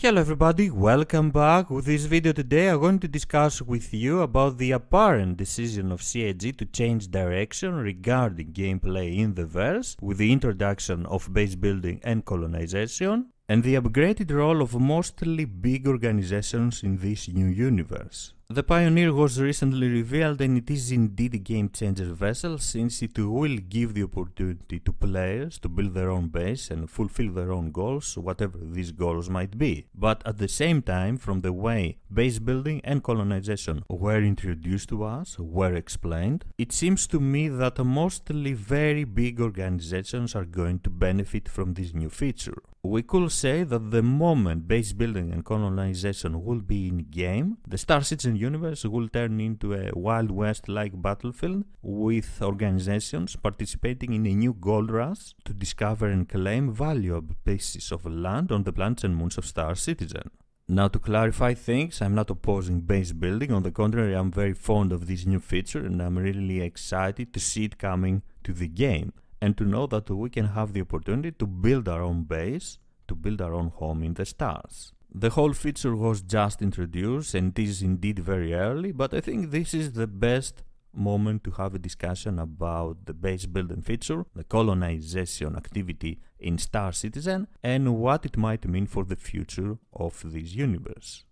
Hello everybody, welcome back. With this video today I'm going to discuss with you about the apparent decision of CIG to change direction regarding gameplay in the verse with the introduction of base building and colonization and the upgraded role of mostly big organizations in this new universe. The Pioneer was recently revealed and it is indeed a game-changer vessel since it will give the opportunity to players to build their own base and fulfill their own goals, whatever these goals might be. But at the same time, from the way base building and colonization were introduced to us, were explained, it seems to me that mostly very big organizations are going to benefit from this new feature. We could say that the moment base building and colonization will be in game, the Star Citizen universe will turn into a Wild West-like battlefield with organizations participating in a new gold rush to discover and claim valuable pieces of land on the planets and moons of Star Citizen. Now, to clarify things, I'm not opposing base building, on the contrary, I'm very fond of this new feature and I'm really excited to see it coming to the game and to know that we can have the opportunity to build our own base, to build our own home in the stars. The whole feature was just introduced and it is indeed very early, but I think this is the best moment to have a discussion about the base building feature, the colonization activity in Star Citizen, and what it might mean for the future of this universe.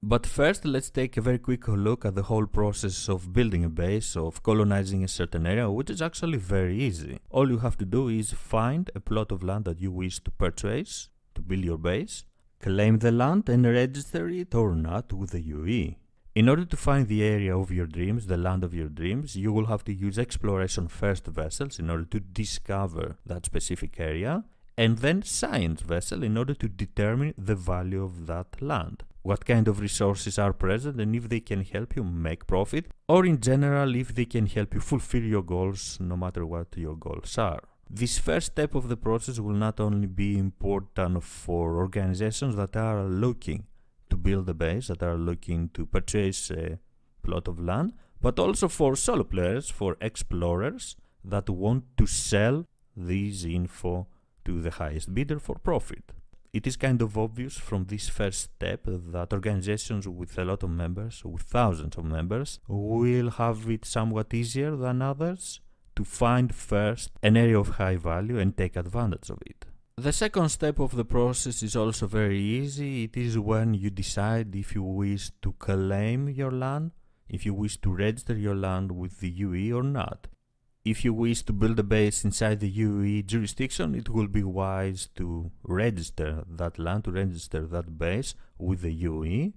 But first, let's take a very quick look at the whole process of building a base, of colonizing a certain area, which is actually very easy. All you have to do is find a plot of land that you wish to purchase, to build your base, claim the land and register it or not with the UE. In order to find the area of your dreams, the land of your dreams, you will have to use exploration first vessels in order to discover that specific area, and then science vessel in order to determine the value of that land. What kind of resources are present and if they can help you make profit, or in general if they can help you fulfill your goals no matter what your goals are. This first step of the process will not only be important for organizations that are looking to build a base, that are looking to purchase a plot of land, but also for solo players, for explorers that want to sell this info to the highest bidder for profit. It is kind of obvious from this first step that organizations with a lot of members, with thousands of members, will have it somewhat easier than others to find first an area of high value and take advantage of it. The second step of the process is also very easy. It is when you decide if you wish to claim your land, if you wish to register your land with the UE or not. If you wish to build a base inside the UE jurisdiction, it will be wise to register that land, to register that base with the UE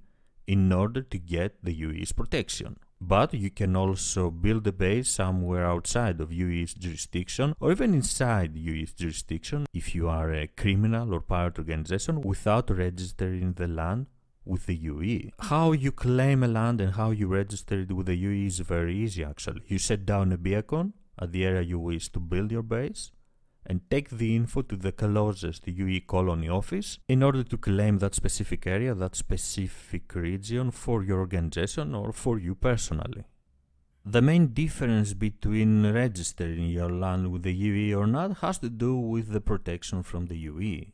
in order to get the UE's protection. But you can also build a base somewhere outside of UE's jurisdiction or even inside UE's jurisdiction if you are a criminal or pirate organization without registering the land with the UE. How you claim a land and how you register it with the UE is very easy actually. You set down a beacon at the area you wish to build your base and take the info to the closest UE colony office in order to claim that specific area, that specific region for your organization or for you personally. The main difference between registering your land with the UE or not has to do with the protection from the UE.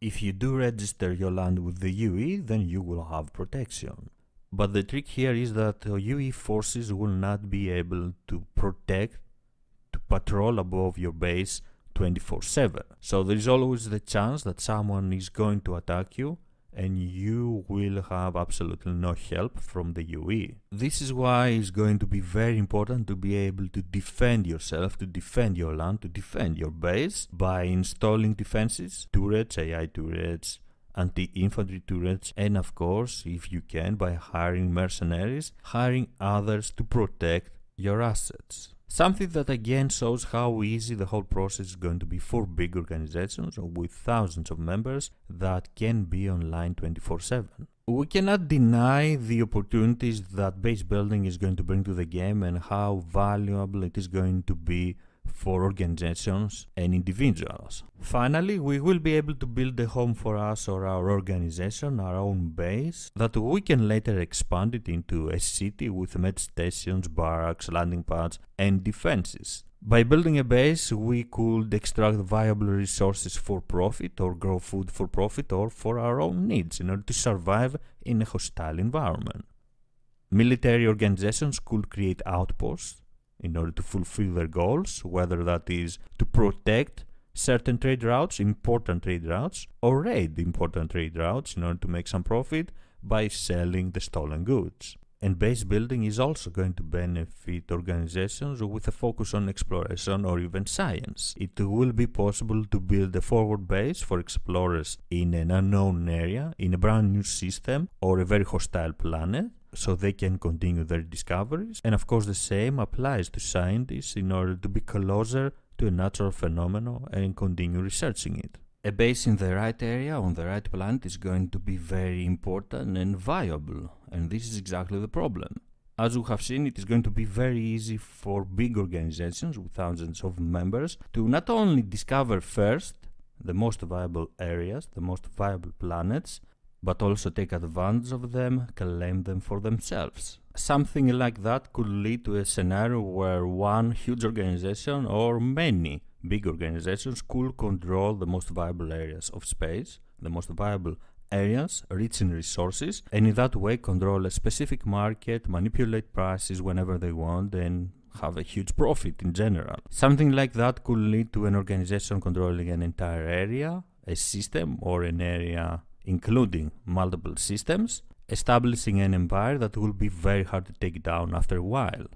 If you do register your land with the UE, then you will have protection. But the trick here is that UE forces will not be able to protect, to patrol above your base 24/7. So there is always the chance that someone is going to attack you and you will have absolutely no help from the UE. This is why it's going to be very important to be able to defend yourself, to defend your land, to defend your base by installing defenses, turrets, AI turrets, anti-infantry turrets, and of course, if you can, by hiring mercenaries, hiring others to protect your assets. Something that again shows how easy the whole process is going to be for big organizations with thousands of members that can be online 24/7. We cannot deny the opportunities that base building is going to bring to the game and how valuable it is going to be for organizations and individuals. Finally, we will be able to build a home for us or our organization, our own base, that we can later expand it into a city with med stations, barracks, landing pads, and defenses. By building a base, we could extract viable resources for profit or grow food for profit or for our own needs in order to survive in a hostile environment. Military organizations could create outposts in order to fulfill their goals, whether that is to protect certain trade routes, important trade routes, or raid important trade routes in order to make some profit by selling the stolen goods. And base building is also going to benefit organizations with a focus on exploration or even science. It will be possible to build a forward base for explorers in an unknown area, in a brand new system, or a very hostile planet, so they can continue their discoveries. And of course the same applies to scientists in order to be closer to a natural phenomenon and continue researching it. A base in the right area, on the right planet, is going to be very important and viable, and this is exactly the problem. As we have seen, it is going to be very easy for big organizations with thousands of members to not only discover first the most viable areas, the most viable planets, but also take advantage of them, claim them for themselves. Something like that could lead to a scenario where one huge organization or many big organizations could control the most viable areas of space, the most viable areas rich in resources, and in that way control a specific market, manipulate prices whenever they want, and have a huge profit in general. Something like that could lead to an organization controlling an entire area, a system, or an area including multiple systems, establishing an empire that will be very hard to take down after a while.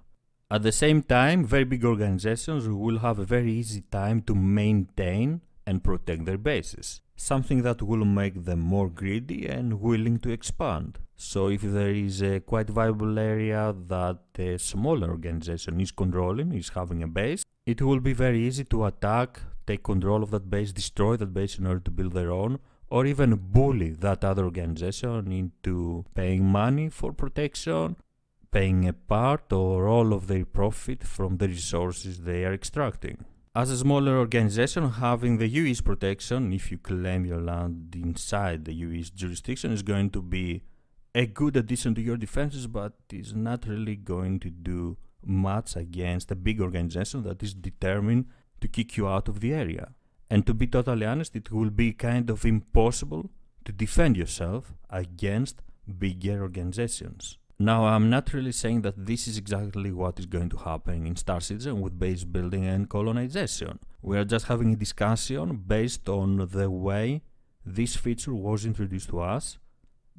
At the same time, very big organizations will have a very easy time to maintain and protect their bases, something that will make them more greedy and willing to expand. So if there is a quite viable area that a smaller organization is controlling, is having a base, it will be very easy to attack, take control of that base, destroy that base in order to build their own, or even bully that other organization into paying money for protection, paying a part or all of their profit from the resources they are extracting. As a smaller organization, having the US protection, if you claim your land inside the US jurisdiction, is going to be a good addition to your defenses, but is not really going to do much against a big organization that is determined to kick you out of the area. And to be totally honest, it will be kind of impossible to defend yourself against bigger organizations. Now, I'm not really saying that this is exactly what is going to happen in Star Citizen with base building and colonization. We are just having a discussion based on the way this feature was introduced to us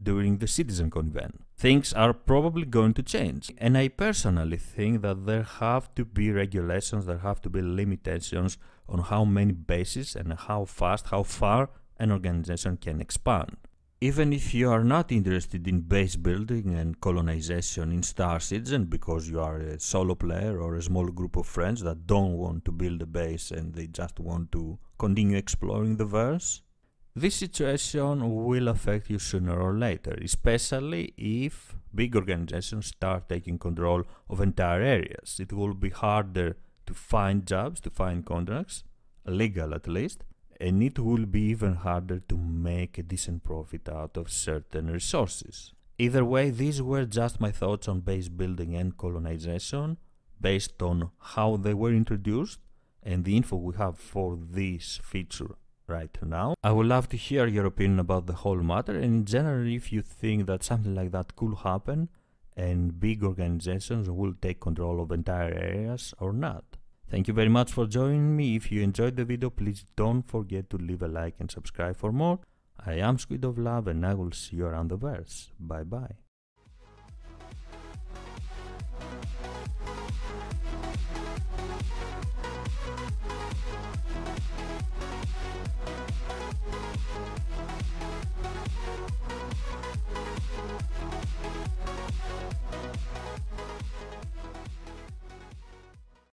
during the CitizenCon event. Things are probably going to change, and I personally think that there have to be regulations, there have to be limitations on how many bases and how fast, how far an organization can expand. Even if you are not interested in base building and colonization in Star Citizen because you are a solo player or a small group of friends that don't want to build a base and they just want to continue exploring the verse, this situation will affect you sooner or later, especially if big organizations start taking control of entire areas. It will be harder to find jobs, to find contracts, legal at least, and it will be even harder to make a decent profit out of certain resources. Either way, these were just my thoughts on base building and colonization based on how they were introduced and the info we have for this feature right now. I would love to hear your opinion about the whole matter, and in general if you think that something like that could happen and big organizations will take control of entire areas or not. Thank you very much for joining me. If you enjoyed the video, please don't forget to leave a like and subscribe for more. I am Squid of Love and I will see you around the verse. Bye bye.